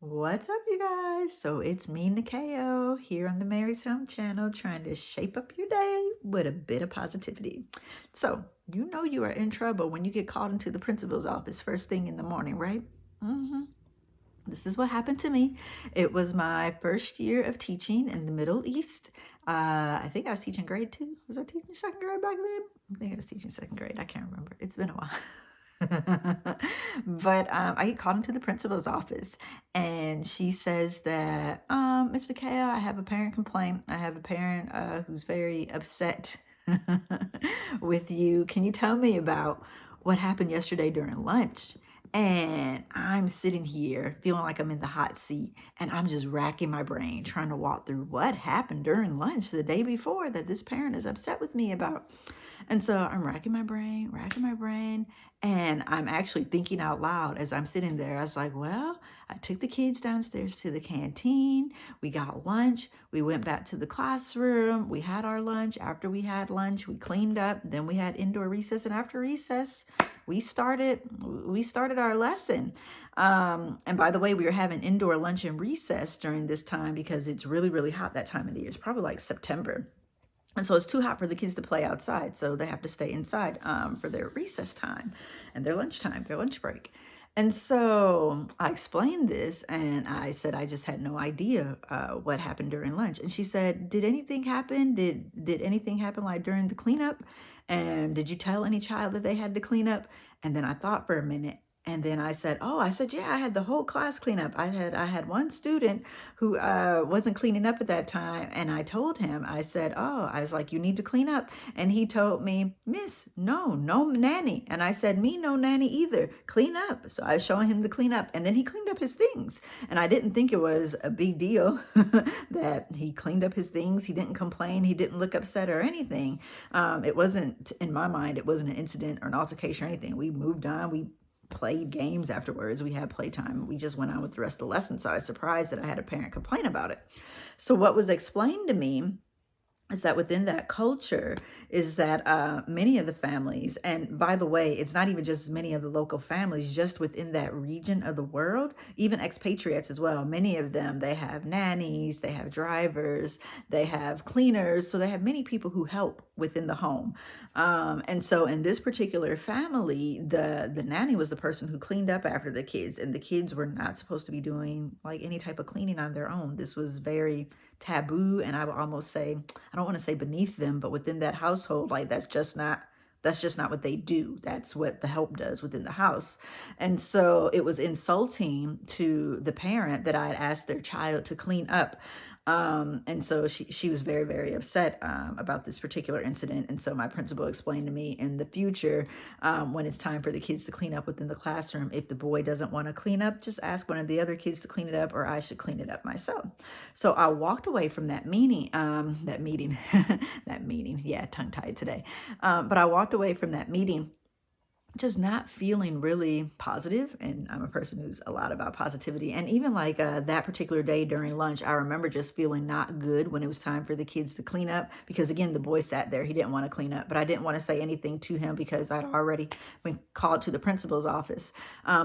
What's up, you guys? So it's me, Nikeo, here on the Mary's Helm channel, trying to shape up your day with a bit of positivity. So, you know you are in trouble when you get called into the principal's office first thing in the morning, right? This is what happened to me. It was my first year of teaching in the Middle East. I think I was teaching grade 2. Was I teaching second grade back then? I think I was teaching second grade. I can't remember. It's been a while. But I get called into the principal's office, and she says that, Mr. Kale, I have a parent complaint. I have a parent who's very upset with you. Can you tell me about what happened yesterday during lunch? And I'm sitting here feeling like I'm in the hot seat, and I'm just racking my brain trying to walk through what happened during lunch the day before that this parent is upset with me about. And so I'm racking my brain, and I'm actually thinking out loud as I'm sitting there. I was like, well, I took the kids downstairs to the canteen. We got lunch. We went back to the classroom. We had our lunch. After we had lunch, we cleaned up. Then we had indoor recess. And after recess, we started our lesson. And by the way, we were having indoor lunch and recess during this time because it's really, really hot that time of the year. It's probably like September. And so it's too hot for the kids to play outside. So they have to stay inside for their recess time and their lunchtime, their lunch break. And so I explained this, and I said I just had no idea what happened during lunch. And she said, did anything happen? Did anything happen like during the cleanup? And did you tell any child that they had to clean up? And then I thought for a minute. And then I said, yeah, I had the whole class clean up. I had one student who wasn't cleaning up at that time. And I told him, I said, I was like, you need to clean up. And he told me, Miss, no nanny. And I said, me, no nanny either. Clean up. So I was showing him the clean up. And then he cleaned up his things. And I didn't think it was a big deal that he cleaned up his things. He didn't complain. He didn't look upset or anything. It wasn't, in my mind, it wasn't an incident or an altercation or anything. We moved on. We played games afterwards. We had playtime. We just went on with the rest of the lesson. So I was surprised that I had a parent complain about it. So what was explained to me is that within that culture is that many of the families, and by the way, it's not even just many of the local families, just within that region of the world, even expatriates as well. Many of them, they have nannies, they have drivers, they have cleaners. So they have many people who help within the home. And so in this particular family, the nanny was the person who cleaned up after the kids, and the kids were not supposed to be doing like any type of cleaning on their own. This was very taboo, and I would almost say, I don't want to say beneath them, but within that household, like that's just not what they do. That's what the help does within the house. And so it was insulting to the parent that I had asked their child to clean up. And so she was very, very upset about this particular incident. And so my principal explained to me, in the future, when it's time for the kids to clean up within the classroom, if the boy doesn't want to clean up, just ask one of the other kids to clean it up, or I should clean it up myself. So I walked away from that meeting, yeah, tongue tied today. But I walked away from that meeting just not feeling really positive. And I'm a person who's a lot about positivity. And even like that particular day during lunch, I remember just feeling not good when it was time for the kids to clean up, because again, the boy sat there, he didn't want to clean up, but I didn't want to say anything to him because I'd already been called to the principal's office.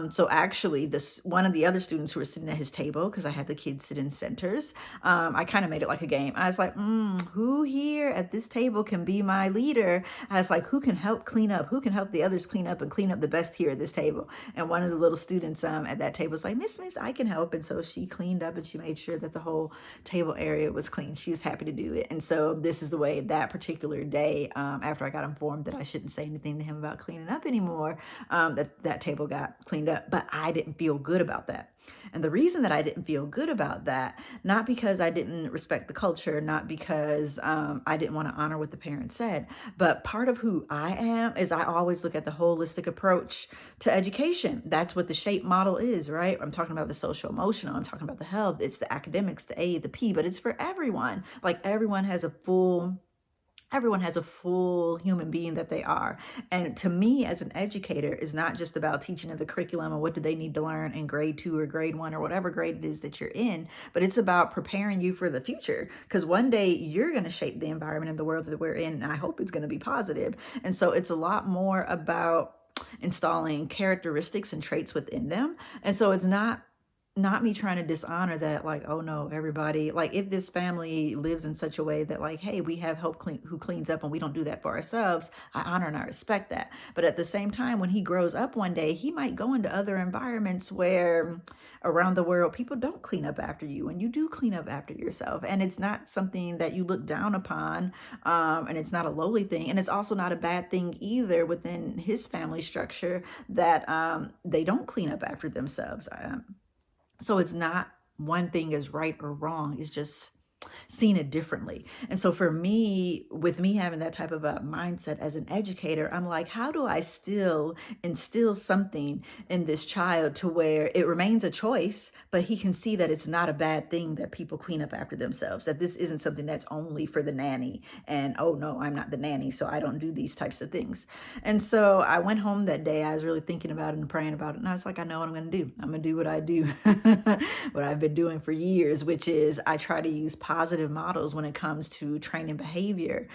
So actually one of the other students who were sitting at his table, because I had the kids sit in centers, I kind of made it like a game. I was like, who here at this table can be my leader? I was like, who can help clean up? Who can help the others clean up and clean up the best here at this table? And one of the little students at that table was like, Miss, I can help. And so she cleaned up and she made sure that the whole table area was clean. She was happy to do it. And so this is the way that particular day, after I got informed that I shouldn't say anything to him about cleaning up anymore, that table got cleaned up. But I didn't feel good about that. And the reason that I didn't feel good about that, not because I didn't respect the culture, not because I didn't want to honor what the parent said, but part of who I am is I always look at the holistic approach to education. That's what the S.H.A.P.E model is, right? I'm talking about the social emotional, I'm talking about the health, it's the academics, the A, the P, but it's for everyone. Like everyone has a full human being that they are. And to me, as an educator, is not just about teaching the curriculum and what do they need to learn in grade 2 or grade 1 or whatever grade it is that you're in, but it's about preparing you for the future. Because one day you're going to shape the environment and the world that we're in, and I hope it's going to be positive. And so it's a lot more about installing characteristics and traits within them. And so it's not not me trying to dishonor that, like, oh no, everybody, like if this family lives in such a way that like, hey, we have help who cleans up and we don't do that for ourselves, I honor and I respect that. But at the same time, when he grows up one day, he might go into other environments where around the world people don't clean up after you and you do clean up after yourself. And it's not something that you look down upon, and it's not a lowly thing. And it's also not a bad thing either within his family structure that they don't clean up after themselves. So it's not one thing is right or wrong. It's just seen it differently. And so for me, with me having that type of a mindset as an educator, I'm like, how do I still instill something in this child to where it remains a choice, but he can see that it's not a bad thing that people clean up after themselves, that this isn't something that's only for the nanny. And oh no, I'm not the nanny, so I don't do these types of things. And so I went home that day. I was really thinking about it and praying about it. And I was like, I know what I'm going to do. I'm going to do what I do, what I've been doing for years, which is I try to use positive models when it comes to training behavior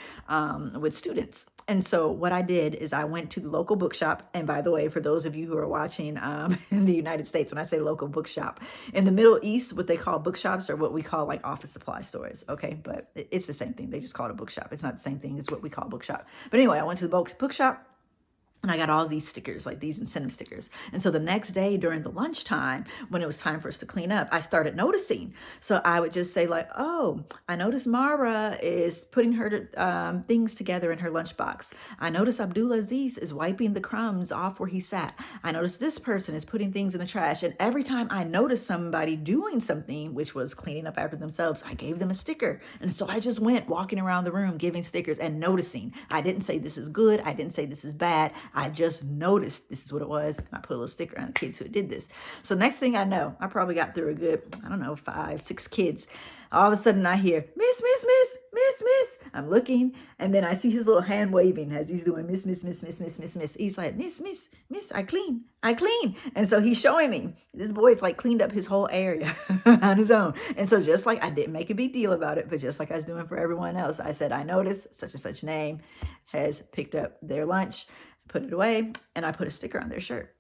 with students. And so what I did is I went to the local bookshop. And by the way, for those of you who are watching in the United States, when I say local bookshop, in the Middle East, what they call bookshops are what we call like office supply stores. Okay. But it's the same thing. They just call it a bookshop. It's not the same thing as what we call bookshop. But anyway, I went to the bookshop. And I got all these stickers, like these incentive stickers. And so the next day during the lunchtime, when it was time for us to clean up, I started noticing. So I would just say like, oh, I noticed Mara is putting her things together in her lunchbox. I noticed Abdulaziz is wiping the crumbs off where he sat. I noticed this person is putting things in the trash. And every time I noticed somebody doing something, which was cleaning up after themselves, I gave them a sticker. And so I just went walking around the room, giving stickers and noticing. I didn't say this is good. I didn't say this is bad. I just noticed this is what it was. And I put a little sticker on the kids who did this. So next thing I know, I probably got through a good, I don't know, 5, 6 kids. All of a sudden I hear, miss, miss, miss, miss, miss. I'm looking and then I see his little hand waving as he's doing miss, miss, miss, miss, miss, miss, miss. He's like, miss, miss, miss, I clean, I clean. And so he's showing me this boy's like cleaned up his whole area on his own. And so just like I didn't make a big deal about it, but just like I was doing for everyone else, I said, I noticed such and such name has picked up their lunch, put it away, and I put a sticker on their shirt.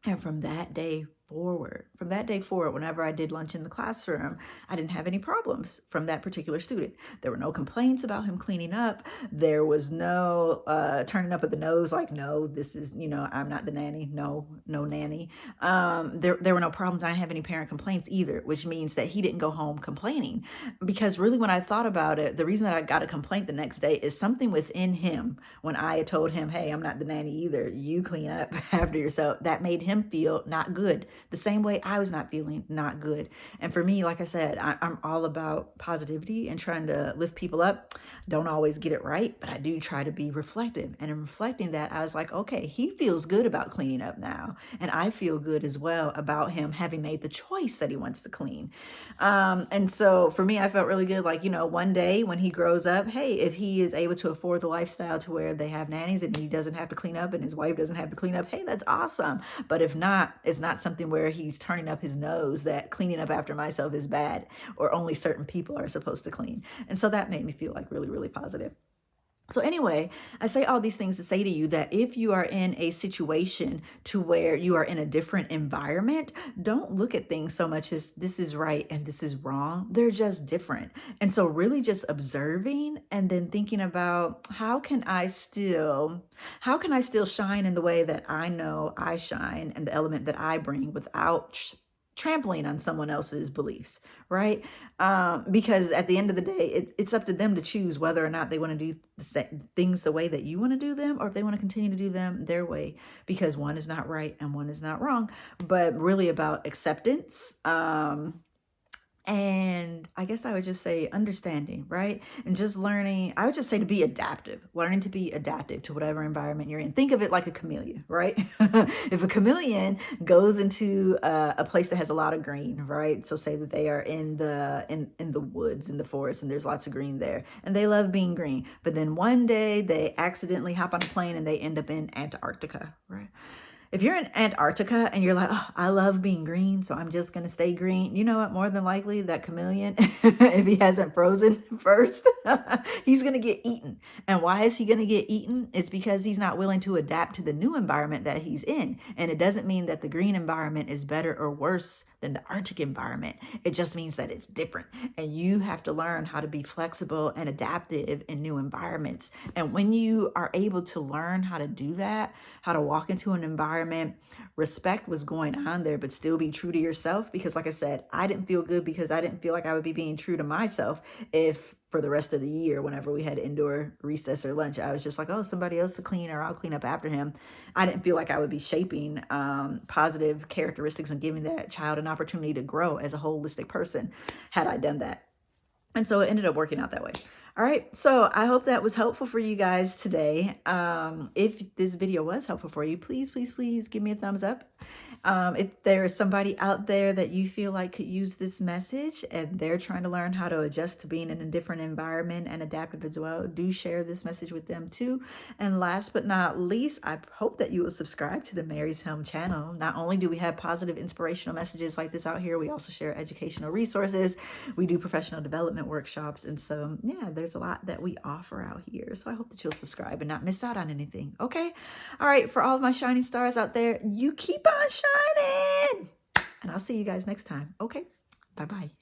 And from that day forward, whenever I did lunch in the classroom, I didn't have any problems from that particular student. There were no complaints about him cleaning up. There was no turning up at the nose like, no, this is, I'm not the nanny. No nanny. There were no problems. I didn't have any parent complaints either, which means that he didn't go home complaining. Because really, when I thought about it, the reason that I got a complaint the next day is something within him. When I had told him, hey, I'm not the nanny either, you clean up after yourself, that made him feel not good. The same way I was not feeling not good. And for me, like I said, I'm all about positivity and trying to lift people up. Don't always get it right, but I do try to be reflective. And in reflecting that, I was like, okay, he feels good about cleaning up now. And I feel good as well about him having made the choice that he wants to clean. And so for me, I felt really good. Like, one day when he grows up, hey, if he is able to afford the lifestyle to where they have nannies and he doesn't have to clean up and his wife doesn't have to clean up, hey, that's awesome. But if not, it's not something where he's turning up his nose that cleaning up after myself is bad or only certain people are supposed to clean. And so that made me feel like really, really positive. So anyway, I say all these things to say to you that if you are in a situation to where you are in a different environment, don't look at things so much as this is right and this is wrong. They're just different. And so really just observing and then thinking about how can I still shine in the way that I know I shine and the element that I bring without trampling on someone else's beliefs, right? Because at the end of the day, it's up to them to choose whether or not they want to do things the way that you want to do them, or if they want to continue to do them their way, because one is not right and one is not wrong, but really about acceptance. And I guess I would just say understanding, right? And just learning, I would just say to be adaptive, learning to be adaptive to whatever environment you're in. Think of it like a chameleon, right? If a chameleon goes into a place that has a lot of green, right? So say that they are in the woods, in the forest, and there's lots of green there, and they love being green. But then one day they accidentally hop on a plane and they end up in Antarctica, right? If you're in Antarctica and you're like, oh, I love being green, so I'm just going to stay green. You know what? More than likely, that chameleon, if he hasn't frozen first, he's going to get eaten. And why is he going to get eaten? It's because he's not willing to adapt to the new environment that he's in. And it doesn't mean that the green environment is better or worse than the Arctic environment. It just means that it's different. And you have to learn how to be flexible and adaptive in new environments. And when you are able to learn how to do that, how to walk into an environment, respect what's going on there, but still be true to yourself. Because like I said, I didn't feel good because I didn't feel like I would be being true to myself if for the rest of the year, whenever we had indoor recess or lunch, I was just like, oh, somebody else to clean, or I'll clean up after him. I didn't feel like I would be shaping positive characteristics and giving that child an opportunity to grow as a holistic person had I done that. And so it ended up working out that way. All right, so I hope that was helpful for you guys today. If this video was helpful for you, please, please, please give me a thumbs up. If there is somebody out there that you feel like could use this message and they're trying to learn how to adjust to being in a different environment and adaptive as well, do share this message with them too. And last but not least, I hope that you will subscribe to the Mary's Helm channel. Not only do we have positive inspirational messages like this out here, we also share educational resources. We do professional development workshops. And so, yeah, there's a lot that we offer out here. So I hope that you'll subscribe and not miss out on anything. Okay. All right. For all of my shining stars out there, you keep on shining. And I'll see you guys next time. Okay. Bye-bye.